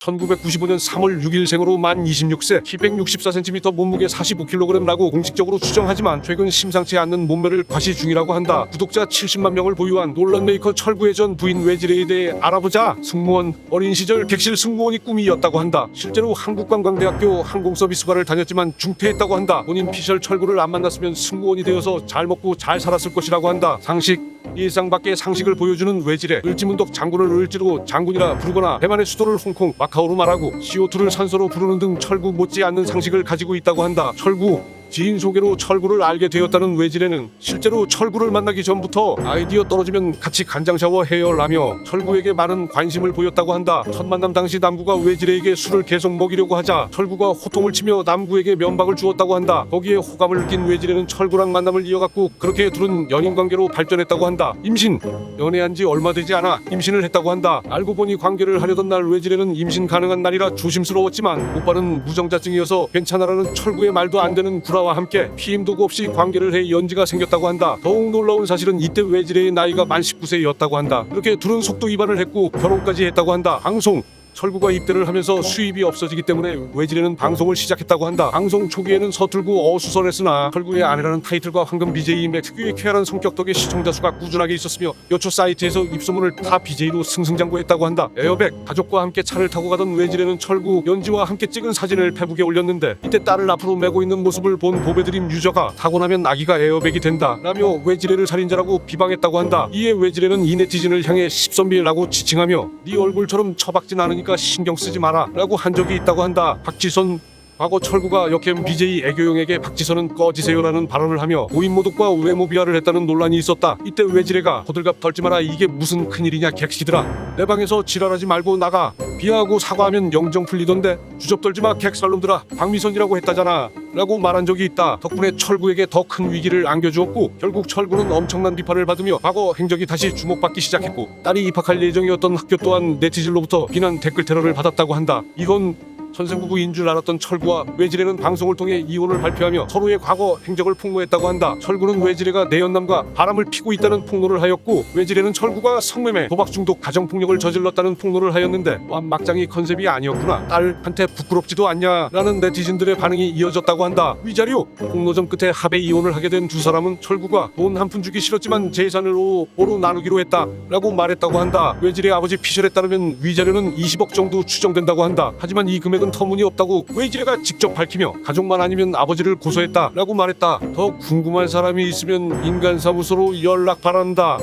1995년 3월 6일생으로 만 26세, 키 164cm, 몸무게 45kg라고 공식적으로 추정하지만 최근 심상치 않는 몸매를 과시 중이라고 한다. 구독자 70만 명을 보유한 논란 메이커 철구의 전 부인 외지레에 대해 알아보자. 승무원, 어린 시절 객실 승무원이 꿈이었다고 한다. 실제로 한국관광대학교 항공서비스과를 다녔지만 중퇴했다고 한다. 본인 피셜 철구를 안 만났으면 승무원이 되어서 잘 먹고 잘 살았을 것이라고 한다. 상식, 일상 밖의 상식을 보여주는 외지레. 을지문덕 장군을 을지로 장군이라 부르거나 대만의 수도를 홍콩, 마카오로 말하고 CO2를 산소로 부르는 등 철구 못지않는 상식을 가지고 있다고 한다. 철구, 지인 소개로 철구를 알게 되었다는 외지레는 실제로 철구를 만나기 전부터 아이디어 떨어지면 같이 간장 샤워 해요라며 철구에게 많은 관심을 보였다고 한다. 첫 만남 당시 남구가 외지레에게 술을 계속 먹이려고 하자 철구가 호통을 치며 남구에게 면박을 주었다고 한다. 거기에 호감을 느낀 외지레는 철구랑 만남을 이어갔고 그렇게 둘은 연인관계로 발전했다고 한다. 임신, 연애한 지 얼마 되지 않아 임신을 했다고 한다. 알고 보니 관계를 하려던 날 외지레는 임신 가능한 날이라 조심스러웠지만 오빠는 무정자증이어서 괜찮아라는 철구의 말도 안 되는 구라와 함께 피임도구 없이 관계를 해 연지가 생겼다고 한다. 더욱 놀라운 사실은 이때 외지레의 나이가 만 19세였다고 한다. 이렇게 둘은 속도 위반을 했고 결혼까지 했다고 한다. 방송, 철구가 입대를 하면서 수입이 없어지기 때문에 외지레는 방송을 시작했다고 한다. 방송 초기에는 서툴고 어수선했으나 철구의 아내라는 타이틀과 황금 BJ임의 특유의 쾌활한 성격 덕에 시청자 수가 꾸준하게 있었으며 여초 사이트에서 입소문을 타 BJ로 승승장구했다고 한다. 에어백, 가족과 함께 차를 타고 가던 외지레는 철구, 연지와 함께 찍은 사진을 페북에 올렸는데 이때 딸을 앞으로 메고 있는 모습을 본 보배드림 유저가 타고 나면 아기가 에어백이 된다 라며 외지레를 살인자라고 비방했다고 한다. 이에 외지레는 이 네티즌을 향해 십선비라고 지칭하며 네 얼굴처럼 처박진 않으니까 신경 쓰지 마라 라고 한 적이 있다고 한다. 박지선, 과거 철구가 역캠 BJ 애교용에게 박지선은 꺼지세요라는 발언을 하며 고인모독과 외모 비하를 했다는 논란이 있었다. 이때 외지레가 호들갑 털지 마라, 이게 무슨 큰일이냐 객시들아, 내 방에서 지랄하지 말고 나가, 비하하고 사과하면 영정 풀리던데 주접 떨지마 객살놈들아, 박미선이라고 했다잖아 라고 말한 적이 있다. 덕분에 철구에게 더 큰 위기를 안겨주었고 결국 철구는 엄청난 비판을 받으며 과거 행적이 다시 주목받기 시작했고 딸이 입학할 예정이었던 학교 또한 네티즌로부터 비난 댓글 테러를 받았다고 한다. 이건 선생부부인 줄 알았던 철구와 외지레는 방송을 통해 이혼을 발표하며 서로의 과거 행적을 폭로했다고 한다. 철구는 외지레가 내연남과 바람을 피고 있다는 폭로를 하였고 외지레는 철구가 성매매, 도박 중독, 가정폭력을 저질렀다는 폭로를 하였는데 또한 막장이 컨셉이 아니었구나, 딸한테 부끄럽지도 않냐라는 네티즌들의 반응이 이어졌다고 한다. 위자료, 폭로전 끝에 합의 이혼을 하게 된 두 사람은 철구가 돈 한 푼 주기 싫었지만 재산을 5로 나누기로 했다 라고 말했다고 한다. 외지레 아버지 피셜에 따르면 위자료는 20억 정도 추정된다고 한다. 하지만 이 금액은 터무니없다고 외지레가 직접 밝히며 가족만 아니면 아버지를 고소했다 라고 말했다. 더 궁금한 사람이 있으면 인간사무소로 연락 바란다.